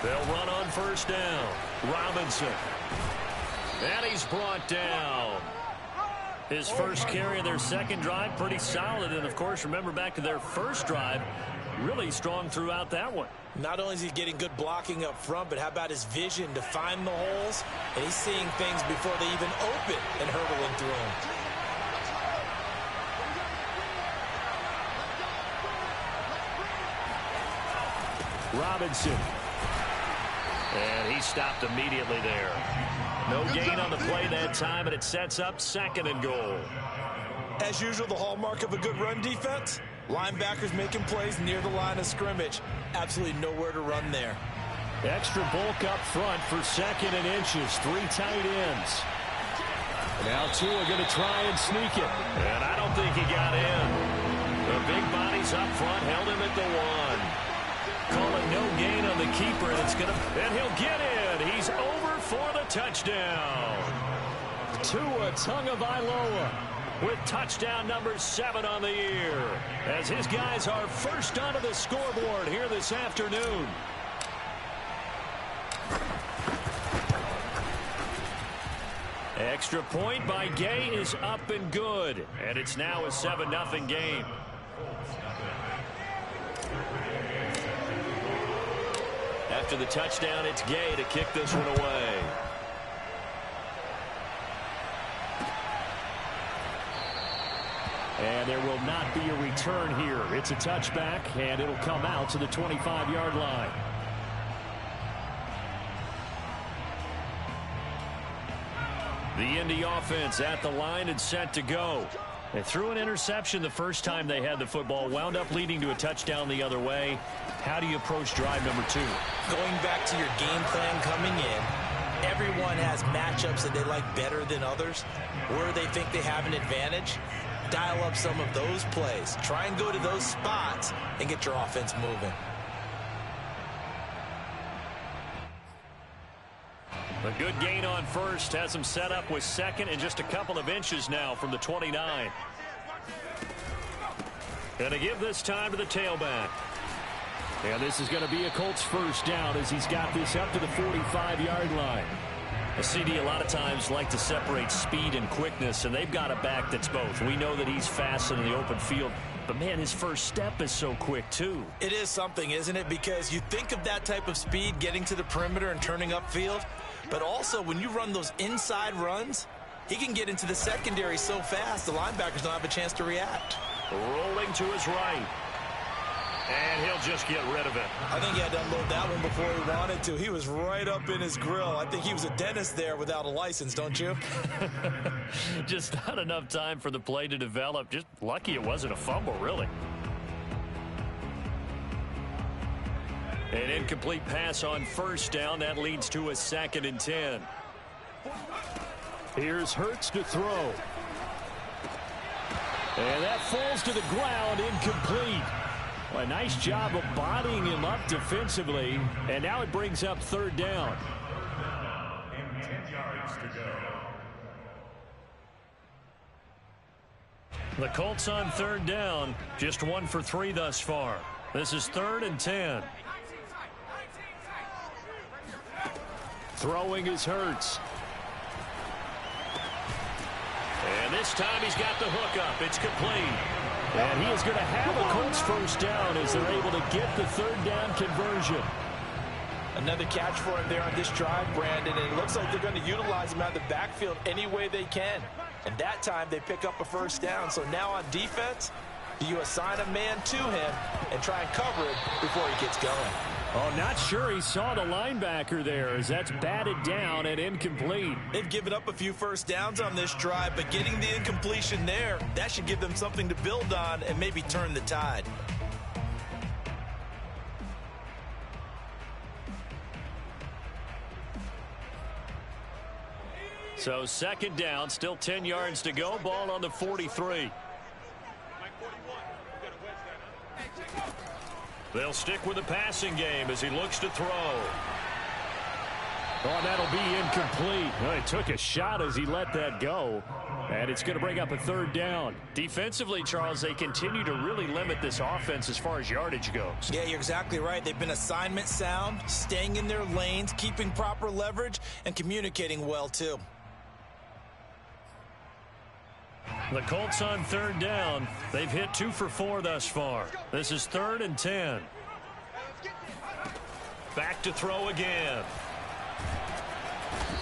They'll run on first down. Robinson. And he's brought down. His first carry of their second drive, pretty solid. And, of course, remember back to their first drive, really strong throughout that one. Not only is he getting good blocking up front, but how about his vision to find the holes? And he's seeing things before they even open and hurdling through them. Robinson. And he stopped immediately there. No gain on the play that time, and it sets up 2nd and goal. As usual, the hallmark of a good run defense, linebackers making plays near the line of scrimmage. Absolutely nowhere to run there. Extra bulk up front for 2nd and inches. 3 tight ends. Now Tua going to try and sneak it. And I don't think he got in. The big bodies up front held him at the 1. Call it no gain on the keeper, and it's going to, and he'll get in. He's over for the touchdown. Tua Tagovailoa with touchdown number 7 on the year, as his guys are first onto the scoreboard here this afternoon. Extra point by Gay is up and good, and it's now a 7-0 game. After the touchdown, it's Gay to kick this one away. And there will not be a return here. It's a touchback, and it'll come out to the 25-yard line. The Indy offense at the line and set to go. They threw an interception the first time they had the football, wound up leading to a touchdown the other way. How do you approach drive number 2? Going back to your game plan coming in, everyone has matchups that they like better than others. Where they think they have an advantage, dial up some of those plays. Try and go to those spots and get your offense moving. A good gain on first has them set up with 2nd and just a couple of inches now from the 29. And to give this time to the tailback. And this is going to be a Colts first down as he's got this up to the 45-yard line. A CD a lot of times like to separate speed and quickness, and they've got a back that's both. We know that he's fast in the open field, but, man, his first step is so quick, too. It is something, isn't it? Because you think of that type of speed getting to the perimeter and turning upfield, but also when you run those inside runs, he can get into the secondary so fast the linebackers don't have a chance to react. Rolling to his right. And he'll just get rid of it. I think he had to unload that one before he wanted to. He was right up in his grill. I think he was a dentist there without a license, don't you? Just not enough time for the play to develop. Just lucky it wasn't a fumble, really. An incomplete pass on first down. That leads to a 2nd and 10. Here's Hurts to throw. And that falls to the ground, incomplete. Well, a nice job of bodying him up defensively, and now it brings up 3rd down. And 10 yards to go. The Colts on 3rd down, just 1 for 3 thus far. This is 3rd and 10. Throwing is Hurts. And this time he's got the hook up. It's complete. And he is going to have a Colts first down as they're able to get the 3rd down conversion. Another catch for him there on this drive, Brandon, and it looks like they're going to utilize him out of the backfield any way they can. And that time they pick up a first down. So now on defense, do you assign a man to him and try and cover it before he gets going? Oh, not sure he saw the linebacker there as that's batted down and incomplete. They've given up a few first downs on this drive, but getting the incompletion there, that should give them something to build on and maybe turn the tide. So 2nd down, still 10 yards to go. Ball on the 43. They'll stick with the passing game as he looks to throw. Oh, and that'll be incomplete. Well, he took a shot as he let that go. And it's going to bring up a third down. Defensively, Charles, they continue to really limit this offense as far as yardage goes. Yeah, you're exactly right. They've been assignment sound, staying in their lanes, keeping proper leverage, and communicating well, too. The Colts on third down. They've hit 2 for 4 thus far. This is 3rd and 10. Back to throw again.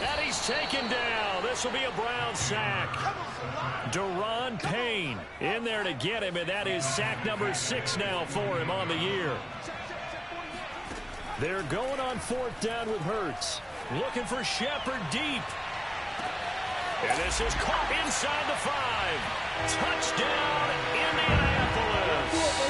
And he's taken down. This will be a Brown sack. Deron Payne in there to get him, and that is sack number 6 now for him on the year. They're going on 4th down with Hurts. Looking for Shepard deep. And this is caught inside the 5. Touchdown, Indianapolis.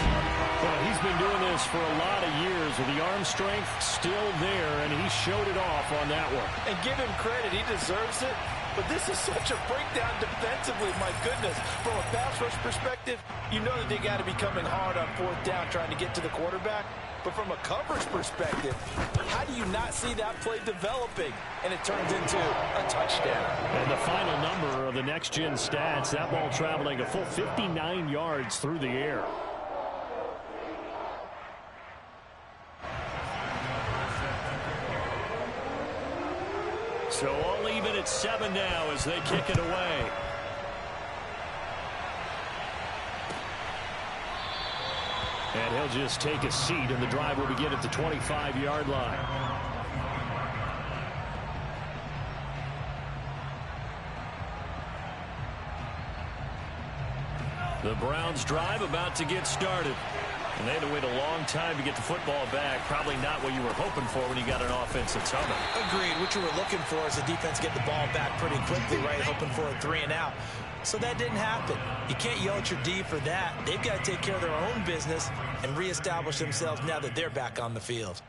Well, he's been doing this for a lot of years with the arm strength still there, and he showed it off on that one. And give him credit, he deserves it. But this is such a breakdown defensively, my goodness. From a pass rush perspective, you know that they got to be coming hard on 4th down trying to get to the quarterback. But from a coverage perspective, how do you not see that play developing? And it turns into a touchdown. And the final number of the next-gen stats, that ball traveling a full 59 yards through the air. So all even at 7 now as they kick it away. And he'll just take a seat, and the drive will begin at the 25-yard line. The Browns drive about to get started. And they had to wait a long time to get the football back. Probably not what you were hoping for when you got an offense that's humming. Agreed. What you were looking for is the defense get the ball back pretty quickly, right? Hoping for a 3 and out. So that didn't happen. You can't yell at your D for that. They've got to take care of their own business and reestablish themselves now that they're back on the field.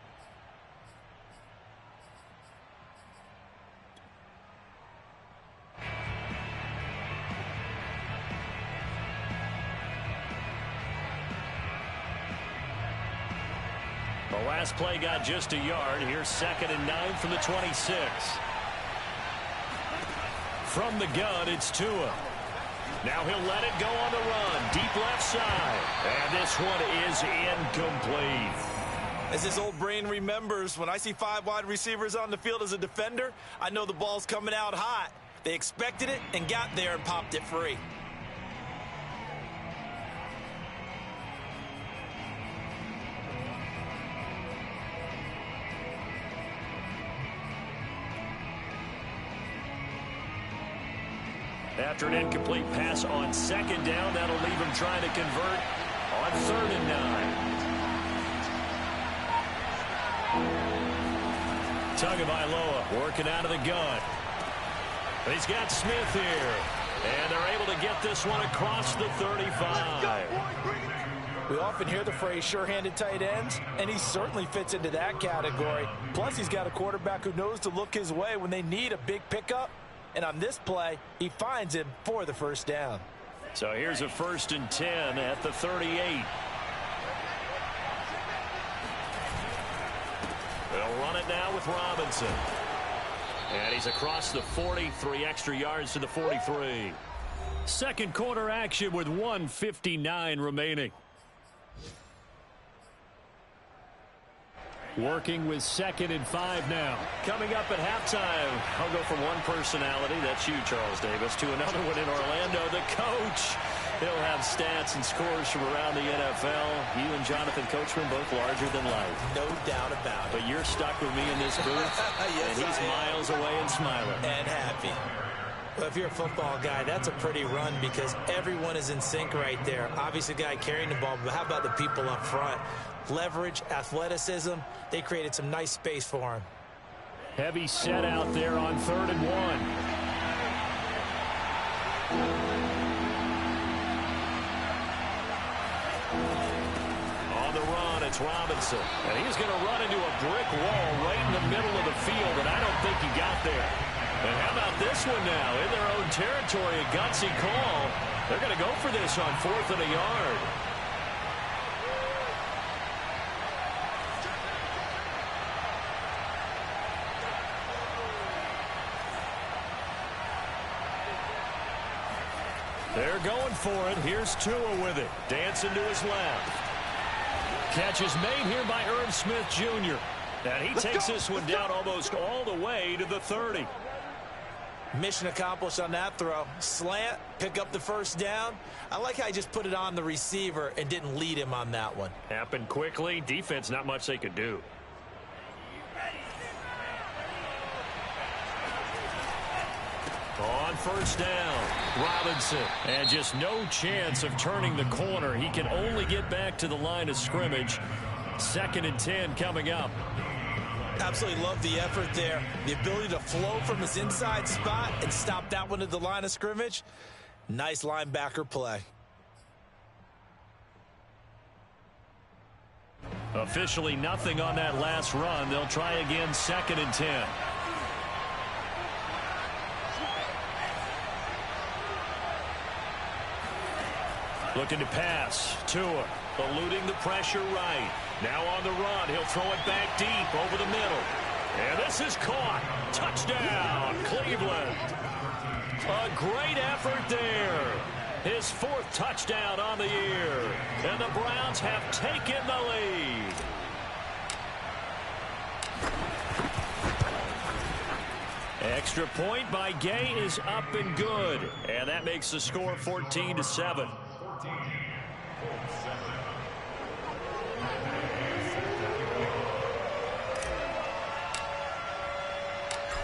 The last play got just a yard. Here's 2nd and 9 from the 26. From the gun, it's Tua. Now he'll let it go on the run. Deep left side. And this one is incomplete. As his old brain remembers, when I see 5 wide receivers on the field as a defender, I know the ball's coming out hot. They expected it and got there and popped it free. After an incomplete pass on 2nd down, that'll leave him trying to convert on 3rd and 9. Tagovailoa working out of the gun. He's got Smith here. And they're able to get this one across the 35. We often hear the phrase sure-handed tight ends, and he certainly fits into that category. Plus, he's got a quarterback who knows to look his way when they need a big pickup. And on this play, he finds him for the 1st down. So here's a 1st and 10 at the 38. They'll run it now with Robinson. And he's across the 43 extra yards to the 43. Second quarter action with 1:59 remaining. Working with 2nd and 5 now. Coming up at halftime, I'll go from one personality, that's you, Charles Davis, to another one in Orlando, the coach. He'll have stats and scores from around the NFL. You and Jonathan Coachman both larger than life. No doubt about it. But you're stuck with me in this booth, yes, and he's miles away and smiling. And happy. Well, if you're a football guy, that's a pretty run because everyone is in sync right there. Obviously, the guy carrying the ball, but how about the people up front? Leverage, athleticism, they created some nice space for him. Heavy set out there on 3rd and 1. On the run, it's Robinson. And he's going to run into a brick wall right in the middle of the field, and I don't think he got there. And how about this one now? In their own territory, a gutsy call. They're going to go for this on 4th and a yard. They're going for it. Here's Tua with it. Dancing to his left. Catch is made here by Irv Smith Jr. And he takes this one down almost all the way to the 30. Mission accomplished on that throw. Slant, pick up the first down. I like how he just put it on the receiver and didn't lead him on that one. Happened quickly. Defense, not much they could do. On first down, Robinson. And just no chance of turning the corner. He can only get back to the line of scrimmage. 2nd and 10 coming up. Absolutely love the effort there. The ability to flow from his inside spot and stop that one at the line of scrimmage. Nice linebacker play. Officially nothing on that last run. They'll try again 2nd and 10. Looking to pass. Tua eluding the pressure right. Now on the run. He'll throw it back deep over the middle. And this is caught. Touchdown, Cleveland. A great effort there. His 4th touchdown on the year. And the Browns have taken the lead. Extra point by Gay is up and good. And that makes the score 14-7.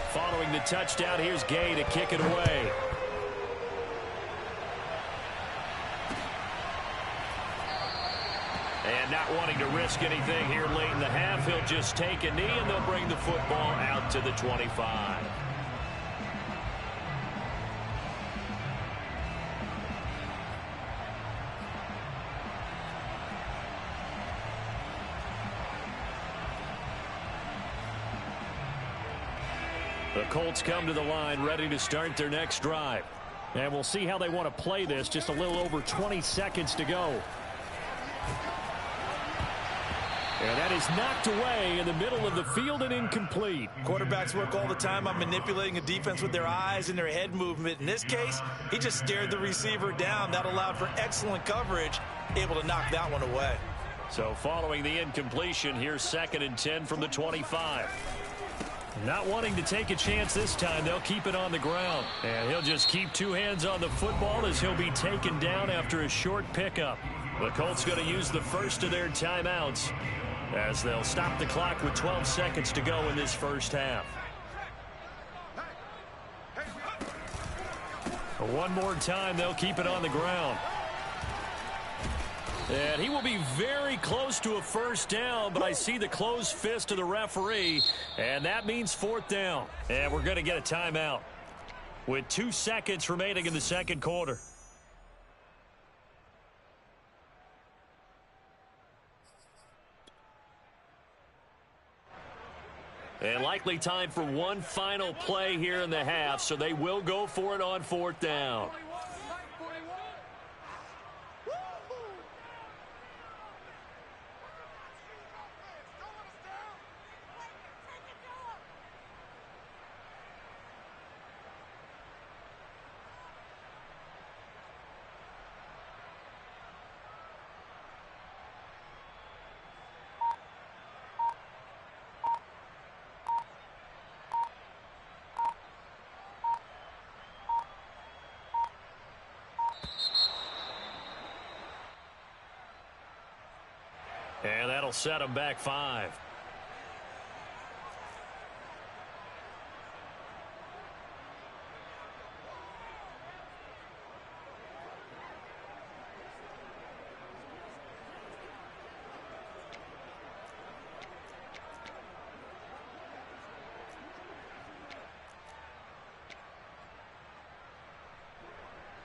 Following the touchdown, here's Gay to kick it away. And not wanting to risk anything here late in the half, he'll just take a knee and they'll bring the football out to the 25. The Colts come to the line ready to start their next drive. And we'll see how they want to play this. Just a little over 20 seconds to go. And that is knocked away in the middle of the field and incomplete. Quarterbacks work all the time on manipulating a defense with their eyes and their head movement. In this case, he just stared the receiver down. That allowed for excellent coverage, able to knock that one away. So following the incompletion, here's 2nd and 10 from the 25. Not wanting to take a chance this time, they'll keep it on the ground. And he'll just keep 2 hands on the football as he'll be taken down after a short pickup. The Colts going to use the first of their timeouts as they'll stop the clock with 12 seconds to go in this first half. One more time, they'll keep it on the ground. And he will be very close to a first down, but I see the closed fist of the referee, and that means 4th down. And we're going to get a timeout with 2 seconds remaining in the second quarter. And likely time for one final play here in the half, so they will go for it on 4th down. And that'll set them back 5.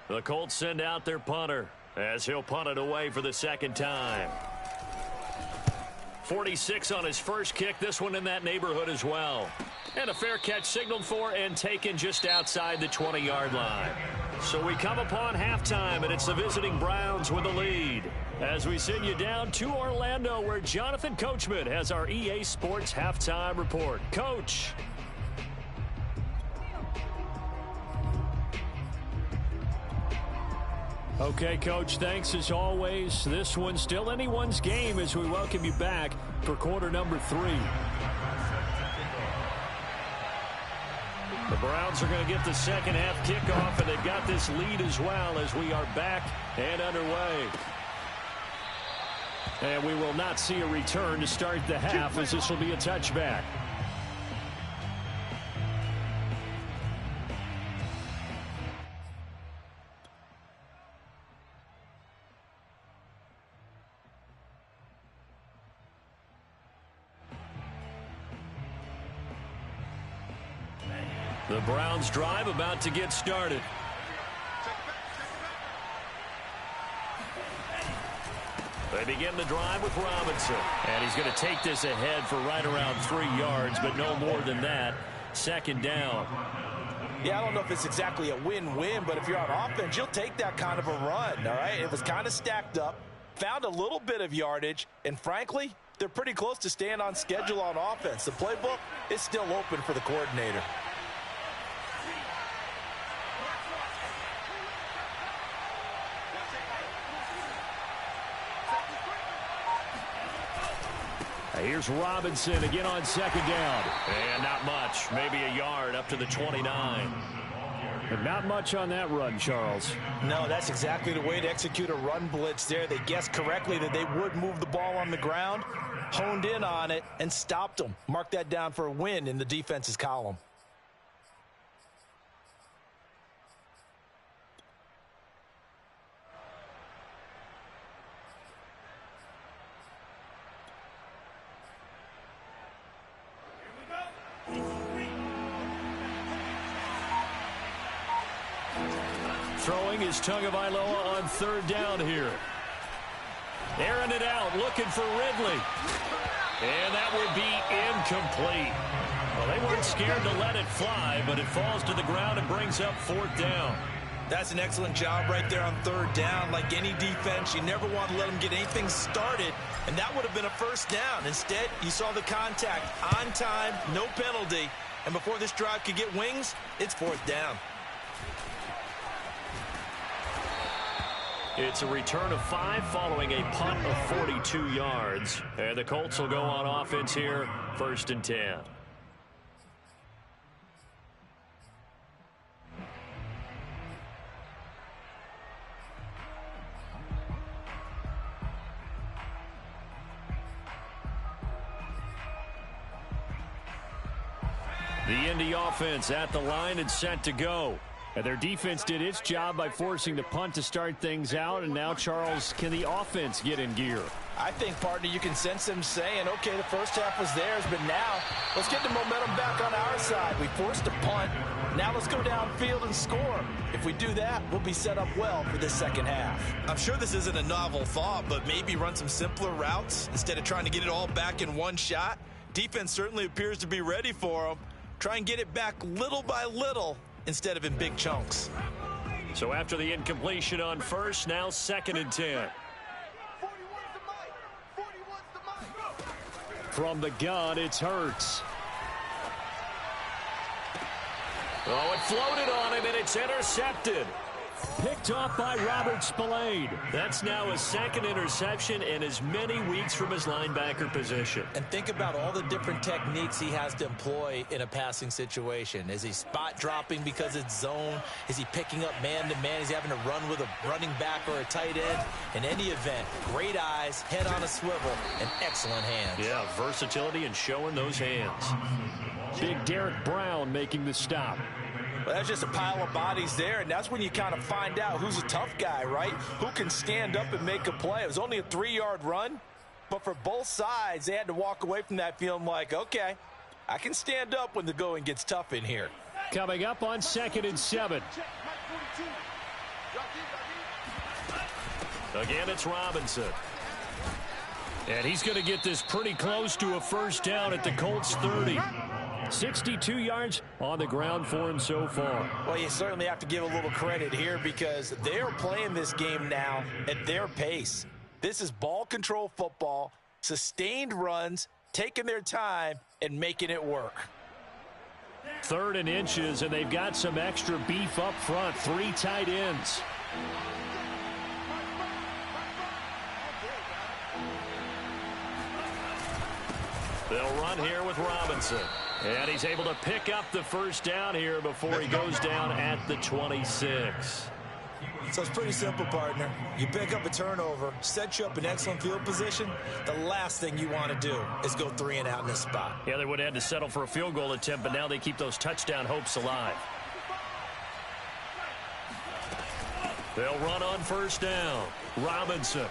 The Colts send out their punter as he'll punt it away for the 2nd time. 46 on his first kick, this one in that neighborhood as well. And a fair catch signaled for and taken just outside the 20-yard line. So we come upon halftime, and it's the visiting Browns with the lead. As we send you down to Orlando, where Jonathan Coachman has our EA Sports halftime report. Coach. Okay, Coach, thanks as always. This one's still anyone's game as we welcome you back for quarter number 3. The Browns are going to get the second half kickoff, and they've got this lead as well as we are back and underway. And we will not see a return to start the half as this will be a touchback. The Browns drive about to get started. They begin the drive with Robinson. And he's going to take this ahead for right around 3 yards, but no more than that. Second down. Yeah, I don't know if it's exactly a win-win, but if you're on offense, you'll take that kind of a run, all right? It was kind of stacked up, found a little bit of yardage, and frankly, they're pretty close to staying on schedule on offense. The playbook is still open for the coordinator. Here's Robinson again on second down. And not much. Maybe a yard up to the 29. And not much on that run, Charles. No, that's exactly the way to execute a run blitz there. They guessed correctly that they would move the ball on the ground, honed in on it, and stopped them. Mark that down for a win in the defense's column. Throwing is Tagovailoa on third down here. Airing it out, looking for Ridley. And that would be incomplete. Well, they weren't scared to let it fly, but it falls to the ground and brings up fourth down. That's an excellent job right there on third down. Like any defense, you never want to let them get anything started, and that would have been a first down. Instead, you saw the contact on time, no penalty, and before this drive could get wings, it's fourth down. It's a return of 5 following a punt of 42 yards. And the Colts will go on offense here, 1st and 10. The Indy offense at the line and set to go. And their defense did its job by forcing the punt to start things out. And now, Charles, can the offense get in gear? I think, partner, you can sense them saying, okay, the first half was theirs, but now let's get the momentum back on our side. We forced a punt. Now let's go downfield and score. If we do that, we'll be set up well for this second half. I'm sure this isn't a novel thought, but maybe run some simpler routes instead of trying to get it all back in one shot. Defense certainly appears to be ready for them. Try and get it back little by little instead of in big chunks. So after the incompletion on first, now 2nd and 10. From the gun, it's Hurts. Oh, it floated on him, and it's intercepted. Picked off by Robert Spillane. That's now his 2nd interception in as many weeks from his linebacker position. And think about all the different techniques he has to employ in a passing situation. Is he spot dropping because it's zone? Is he picking up man-to-man? Is he having to run with a running back or a tight end? In any event, great eyes, head on a swivel, and excellent hands. Yeah, versatility and showing those hands. Big Derek Brown making the stop. Well, that's just a pile of bodies there, and that's when you kind of find out who's a tough guy, right? Who can stand up and make a play. It was only a 3-yard run, but for both sides, they had to walk away from that feeling like, okay, I can stand up when the going gets tough in here. Coming up on 2nd and 7. Again, it's Robinson. And he's going to get this pretty close to a first down at the Colts 30. 62 yards on the ground for him so far. Well, you certainly have to give a little credit here because they're playing this game now at their pace. This is ball control football, sustained runs, taking their time, and making it work. 3rd and inches, and they've got some extra beef up front. 3 tight ends. They'll run here with Robinson. And he's able to pick up the first down here before he goes down at the 26. So it's pretty simple, partner. You pick up a turnover, set you up in excellent field position. The last thing you want to do is go 3 and out in this spot. Yeah, they would have had to settle for a field goal attempt, but now they keep those touchdown hopes alive. They'll run on first down. Robinson.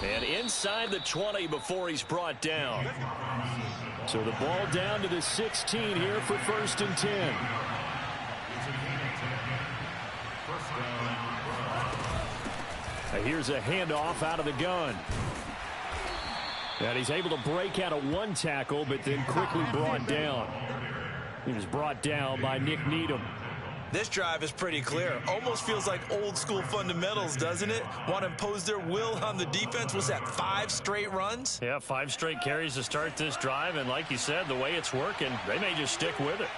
And inside the 20 before he's brought down. So the ball down to the 16 here for 1st and 10. Here's a handoff out of the gun. And he's able to break out of one tackle, but then quickly brought down. He was brought down by Nick Needham. This drive is pretty clear. Almost feels like old school fundamentals, doesn't it? Want to impose their will on the defense. Was that 5 straight runs? Yeah, 5 straight carries to start this drive. And like you said, the way it's working, they may just stick with it.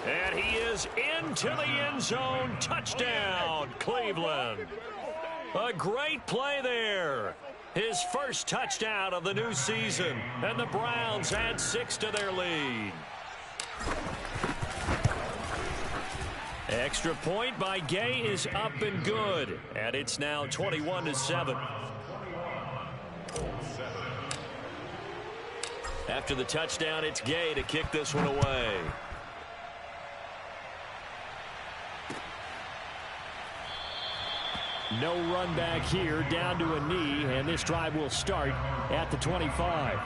And he is into the end zone. Touchdown, Cleveland. A great play there. His first touchdown of the new season. And the Browns add 6 to their lead. Extra point by Gay is up and good. And it's now 21-7. After the touchdown, it's Gay to kick this one away. No run back here, down to a knee, and this drive will start at the 25.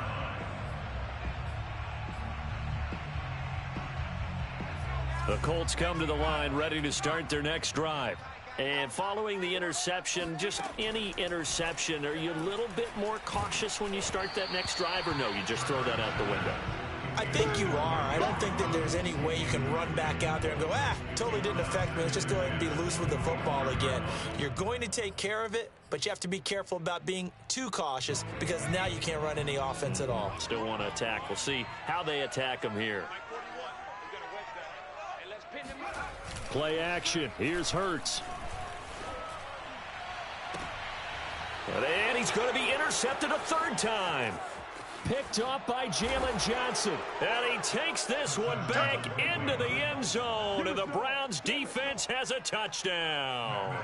The Colts come to the line, ready to start their next drive. And following the interception, just any interception, are you a little bit more cautious when you start that next drive, or no, you just throw that out the window? I think you are. I don't think that there's any way you can run back out there and go, totally didn't affect me. Let's just go ahead and be loose with the football again. You're going to take care of it, but you have to be careful about being too cautious because now you can't run any offense at all. Still want to attack. We'll see how they attack him here. Play action. Here's Hurts. And he's going to be intercepted a 3rd time. Picked off by Jalen Johnson. And he takes this one back into the end zone. And the Browns defense has a touchdown.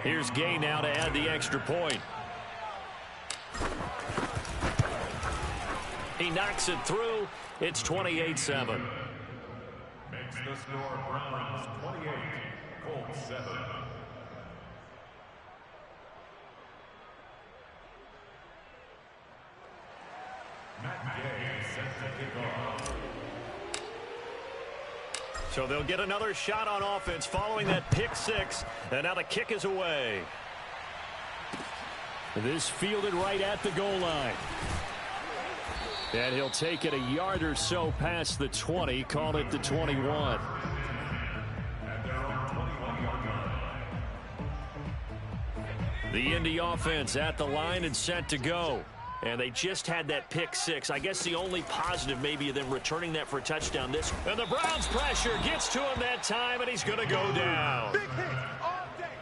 Here's Gay now to add the extra point. He knocks it through. It's 28-7. Makes the score Browns 28, Colts 7. So they'll get another shot on offense following that pick 6. And now the kick is away. This fielded right at the goal line. And he'll take it a yard or so past the 20. Call it the 21. The Indy offense at the line and set to go. And they just had that pick 6. I guess the only positive maybe them returning that for a touchdown. And the Browns pressure gets to him that time, and he's going to go down.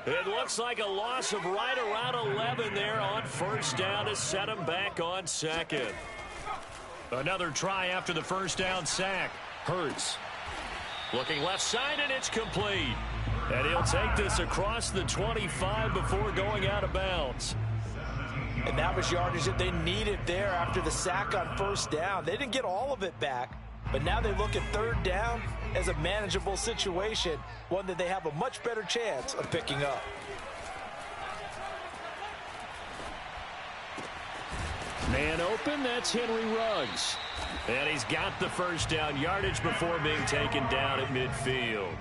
It looks like a loss of right around 11 there on first down to set him back on 2nd. Another try after the first down sack. Hurts. Looking left side, and it's complete. And he'll take this across the 25 before going out of bounds. And that was yardage that they needed there after the sack on first down. They didn't get all of it back, but now they look at 3rd down as a manageable situation, one that they have a much better chance of picking up. Man open, that's Henry Ruggs. And he's got the first down yardage before being taken down at midfield.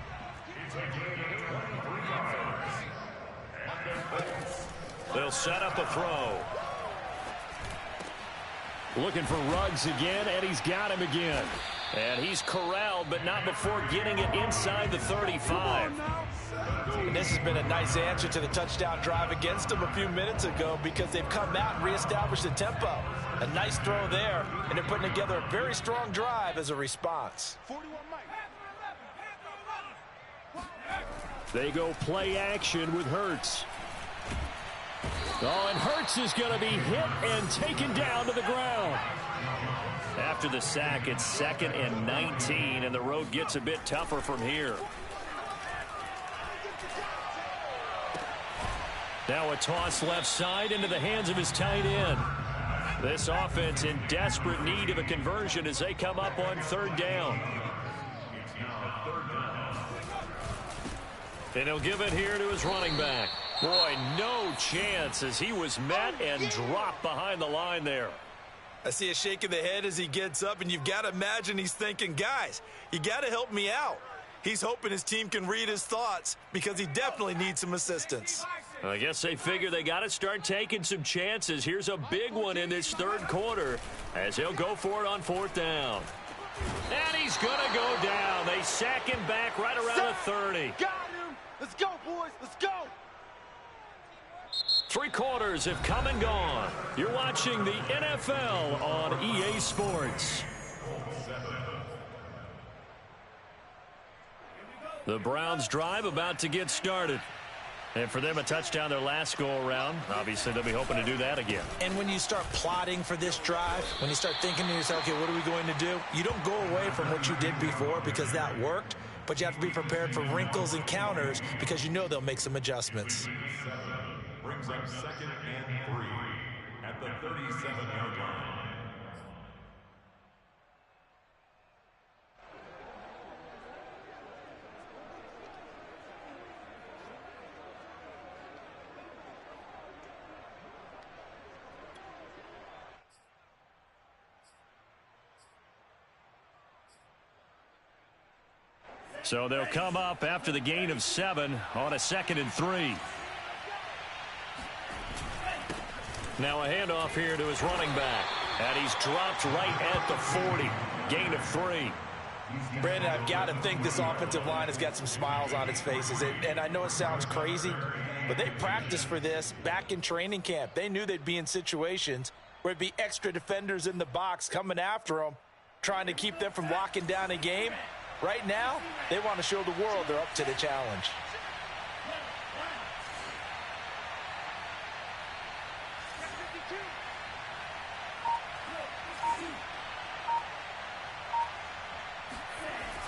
They'll set up a throw. Looking for Ruggs again, and he's got him again. And he's corralled, but not before getting it inside the 35. And this has been a nice answer to the touchdown drive against them a few minutes ago because they've come out and reestablished the tempo. A nice throw there, and they're putting together a very strong drive as a response. They go play action with Hurts. Oh, and Hurts is going to be hit and taken down to the ground. After the sack, it's 2nd and 19, and the road gets a bit tougher from here. Now a toss left side into the hands of his tight end. This offense in desperate need of a conversion as they come up on 3rd down. And he'll give it here to his running back. Boy, no chance as he was met and dropped behind the line there. I see a shake of the head as he gets up, and you've got to imagine he's thinking, guys, you got to help me out. He's hoping his team can read his thoughts because he definitely needs some assistance. I guess they figure they got to start taking some chances. Here's a big one in this 3rd quarter as he'll go for it on 4th down. And he's going to go down. They sack him back right around the 30. Got him. Let's go, boys. Let's go. 3 quarters have come and gone. You're watching the NFL on EA Sports. The Browns drive about to get started. And for them, a touchdown their last go-around. Obviously, they'll be hoping to do that again. And when you start plotting for this drive, when you start thinking to yourself, okay, what are we going to do? You don't go away from what you did before because that worked, but you have to be prepared for wrinkles and counters because you know they'll make some adjustments. Brings up 2nd and 3 at the 37-yard line. So they'll come up after the gain of 7 on a 2nd and 3. Now a handoff here to his running back. And he's dropped right at the 40. Gain of 3. Brandon, I've got to think this offensive line has got some smiles on its faces. And I know it sounds crazy, but they practiced for this back in training camp. They knew they'd be in situations where it'd be extra defenders in the box coming after them, trying to keep them from locking down a game. Right now, they want to show the world they're up to the challenge.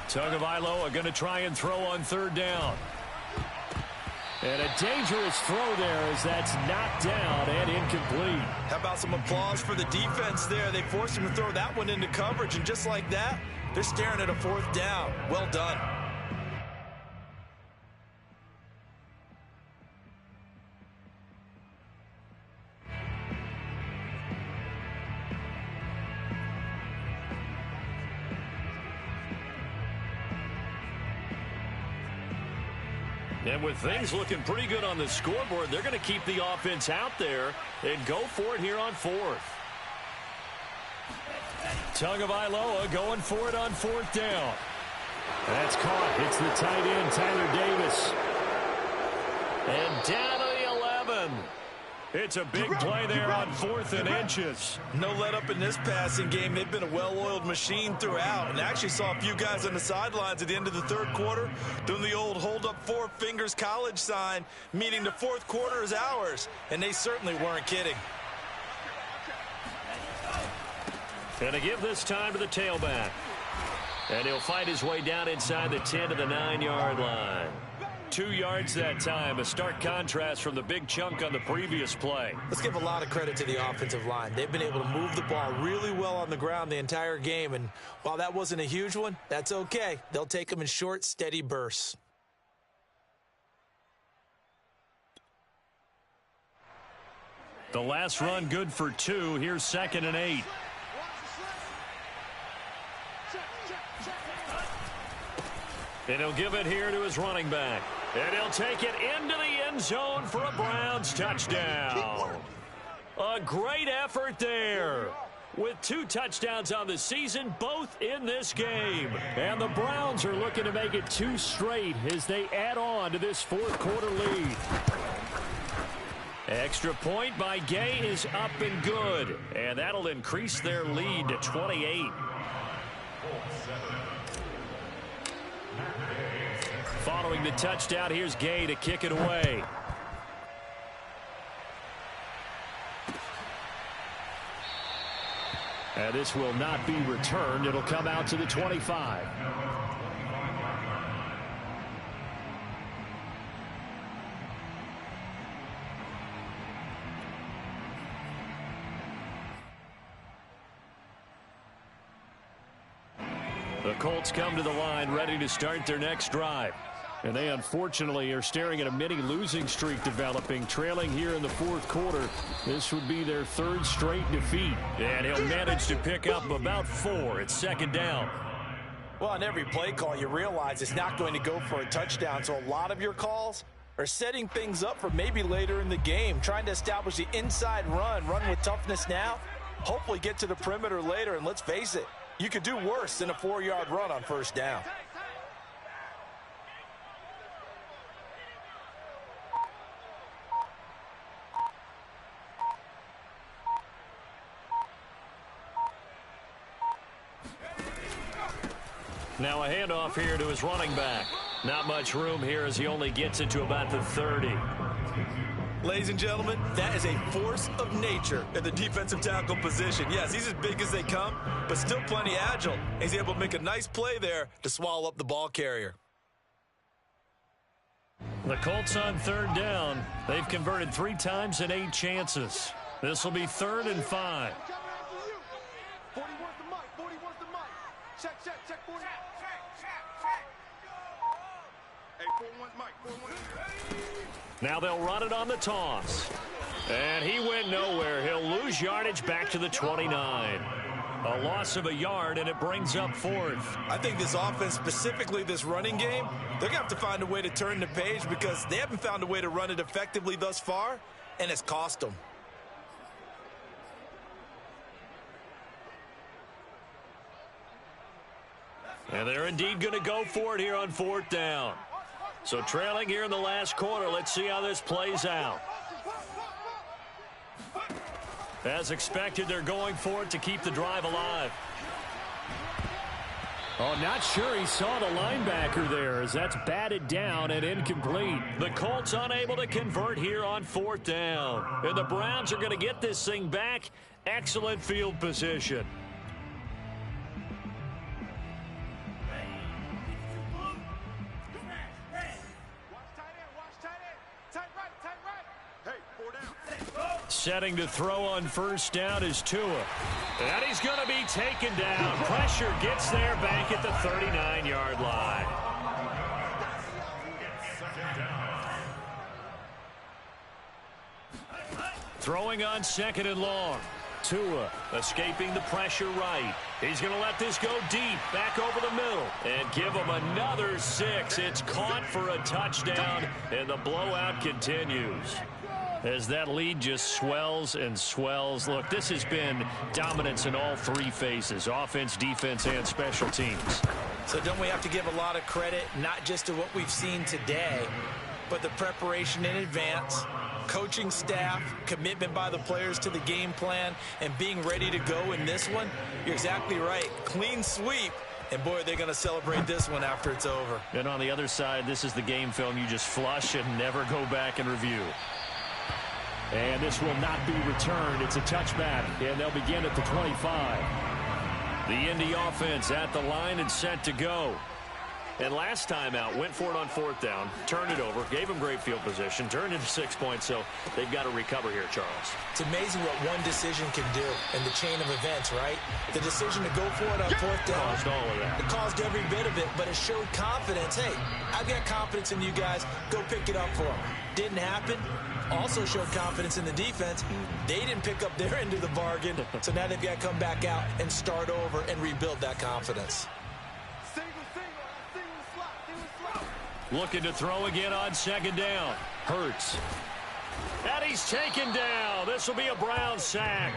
Dawgbalz are going to try and throw on 3rd down. And a dangerous throw there as that's knocked down and incomplete. How about some applause for the defense there? They forced him to throw that one into coverage, and just like that, they're staring at a 4th down. Well done. And with things looking pretty good on the scoreboard, they're going to keep the offense out there and go for it here on 4th. Dawgbalz going for it on 4th down. That's caught. It's the tight end, Tyler Davis. And down to the 11. It's a big play there on 4th and inches. No let up in this passing game. They've been a well-oiled machine throughout. And actually saw a few guys on the sidelines at the end of the 3rd quarter doing the old hold up 4 fingers college sign, meaning the 4th quarter is ours. And they certainly weren't kidding. And to give this time to the tailback. And he'll fight his way down inside the 10 to the 9-yard line. 2 yards that time, a stark contrast from the big chunk on the previous play. Let's give a lot of credit to the offensive line. They've been able to move the ball really well on the ground the entire game, and while that wasn't a huge one, that's okay. They'll take them in short, steady bursts. The last run good for 2. Here's 2nd and 8. And he'll give it here to his running back. And he'll take it into the end zone for a Browns touchdown. A great effort there. With 2 touchdowns on the season, both in this game. And the Browns are looking to make it 2 straight as they add on to this 4th quarter lead. Extra point by Gay is up and good. And that'll increase their lead to 28. Following the touchdown, here's Gay to kick it away. And this will not be returned. It'll come out to the 25. The Colts come to the line ready to start their next drive. And they unfortunately are staring at a mini losing streak developing, trailing here in the fourth quarter. This would be their third straight defeat. And he'll manage to pick up about 4. It's second down. Well, on every play call, you realize it's not going to go for a touchdown. So a lot of your calls are setting things up for maybe later in the game, trying to establish the inside run with toughness now, hopefully get to the perimeter later. And let's face it, you could do worse than a 4-yard run on first down. Now a handoff here to his running back. Not much room here as he only gets it to about the 30. Ladies and gentlemen, that is a force of nature in the defensive tackle position. Yes, he's as big as they come, but still plenty agile. He's able to make a nice play there to swallow up the ball carrier. The Colts on third down. They've converted 3 times in 8 chances. This will be 3rd and 5. 40 wants the mic. 40 wants the mic. Check, 40. Hey, 41 mic. 41. Now they'll run it on the toss. And he went nowhere. He'll lose yardage back to the 29. A loss of a yard, and it brings up 4th. I think this offense, specifically this running game, they're going to have to find a way to turn the page because they haven't found a way to run it effectively thus far, and it's cost them. And they're indeed going to go for it here on 4th down. So trailing here in the last quarter, let's see how this plays out. As expected, they're going for it to keep the drive alive. Oh, not sure he saw the linebacker there as that's batted down and incomplete. The Colts unable to convert here on 4th down. And the Browns are going to get this thing back. Excellent field position. Setting to throw on first down is Tua. And he's going to be taken down. Pressure gets there back at the 39-yard line. Throwing on 2nd and long. Tua escaping the pressure right. He's going to let this go deep, back over the middle, and give him another 6. It's caught for a touchdown, and the blowout continues. As that lead just swells and swells. Look, this has been dominance in all 3 phases, offense, defense, and special teams. So don't we have to give a lot of credit, not just to what we've seen today, but the preparation in advance, coaching staff, commitment by the players to the game plan, and being ready to go in this one? You're exactly right. Clean sweep. And, boy, they're going to celebrate this one after it's over. And on the other side, this is the game film you just flush and never go back and review. And this will not be returned. It's a touchback, and they'll begin at the 25. The Indy offense at the line and set to go. And last time out, went for it on 4th down, turned it over, gave them great field position, turned into 6 points, so they've got to recover here, Charles. It's amazing what one decision can do in the chain of events, right? The decision to go for it on 4th down. Caused all of that. It caused every bit of it, but it showed confidence. Hey, I've got confidence in you guys. Go pick it up for them. Didn't happen. Also showed confidence in the defense. They didn't pick up their end of the bargain, so now they've got to come back out and start over and rebuild that confidence. Looking to throw again on 2nd down. Hurts. And he's taken down. This will be a Brown sack.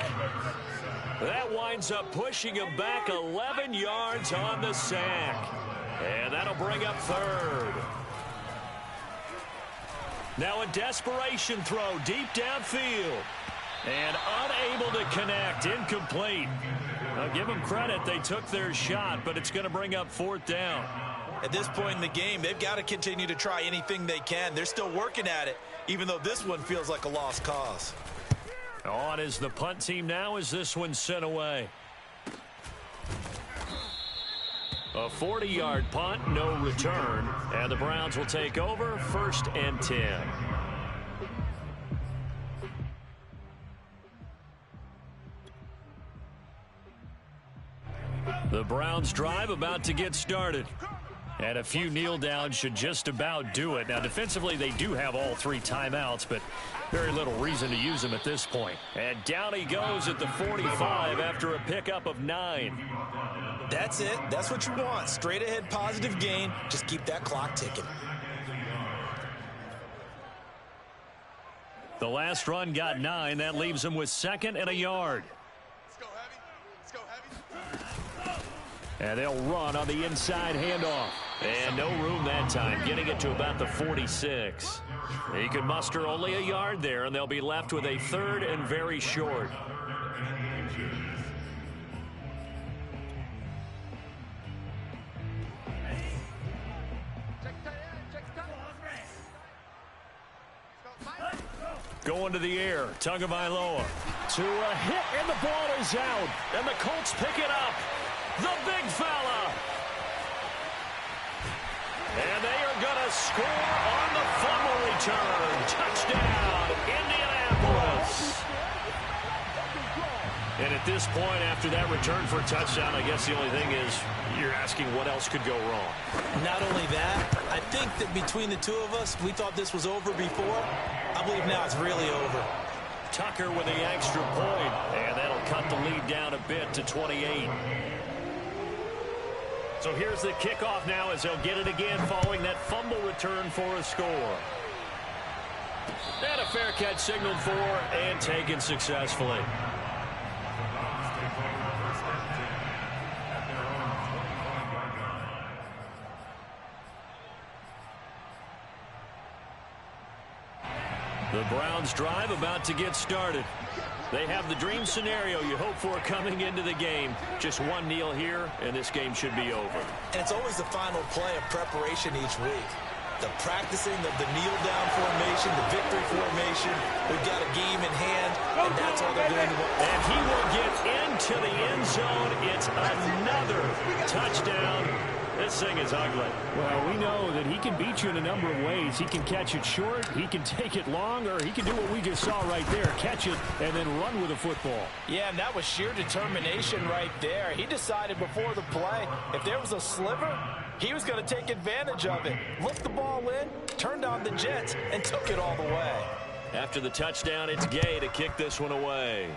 That winds up pushing him back 11 yards on the sack. And that'll bring up 3rd. Now a desperation throw deep downfield. And unable to connect. Incomplete. I'll give them credit. They took their shot, but it's going to bring up 4th down. At this point in the game, they've got to continue to try anything they can. They're still working at it, even though this one feels like a lost cause. On is the punt team now as this one's sent away. A 40-yard punt, no return, and the Browns will take over 1st and 10. The Browns drive about to get started. And a few kneel downs should just about do it. Now, defensively, they do have all 3 timeouts, but very little reason to use them at this point. And down he goes at the 45 after a pickup of 9. That's it. That's what you want. Straight ahead positive gain. Just keep that clock ticking. The last run got 9. That leaves him with 2nd and a yard. Let's go heavy. Let's go heavy. And they'll run on the inside handoff. And no room that time, getting it to about the 46. He could muster only a yard there, and they'll be left with a 3rd and very short. Going to the air, Tagovailoa. To a hit, and the ball is out. And the Colts pick it up. The big fella. And they are going to score on the fumble return. Touchdown, Indianapolis. And at this point, after that return for a touchdown, I guess the only thing is you're asking what else could go wrong. Not only that, I think that between the two of us, we thought this was over before. I believe now it's really over. Tucker with the extra point, and that'll cut the lead down a bit to 28. So here's the kickoff now as they'll get it again following that fumble return for a score. And a fair catch signaled for and taken successfully. The Browns drive about to get started. They have the dream scenario you hope for coming into the game. Just one kneel here, and this game should be over. And it's always the final play of preparation each week. The practicing of the kneel-down formation, the victory formation. We've got a game in hand, and that's all they're doing. And he will get into the end zone. It's another touchdown. This thing is ugly. Well, we know that he can beat you in a number of ways. He can catch it short, he can take it long, or he can do what we just saw right there, catch it and then run with the football. Yeah, and that was sheer determination right there. He decided before the play, if there was a sliver, he was going to take advantage of it. Looked the ball in, turned on the Jets, and took it all the way. After the touchdown, it's Gay to kick this one away.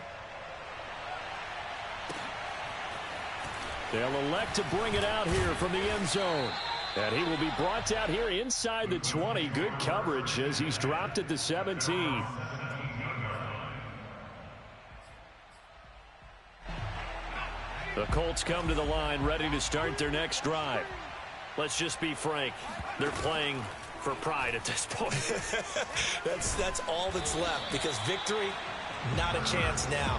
They'll elect to bring it out here from the end zone. And he will be brought out here inside the 20. Good coverage as he's dropped at the 17. The Colts come to the line ready to start their next drive. Let's just be frank. They're playing for pride at this point. That's all that's left because victory, not a chance now.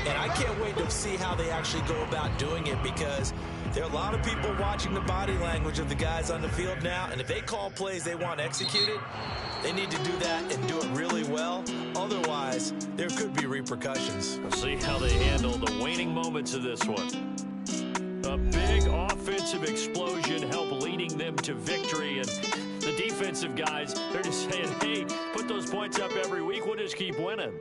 And I can't wait to see how they actually go about doing it because there are a lot of people watching the body language of the guys on the field now. And if they call plays they want executed, they need to do that and do it really well. Otherwise, there could be repercussions. We'll see how they handle the waning moments of this one. A big offensive explosion helped leading them to victory. And the defensive guys, they're just saying, hey, put those points up every week. We'll just keep winning.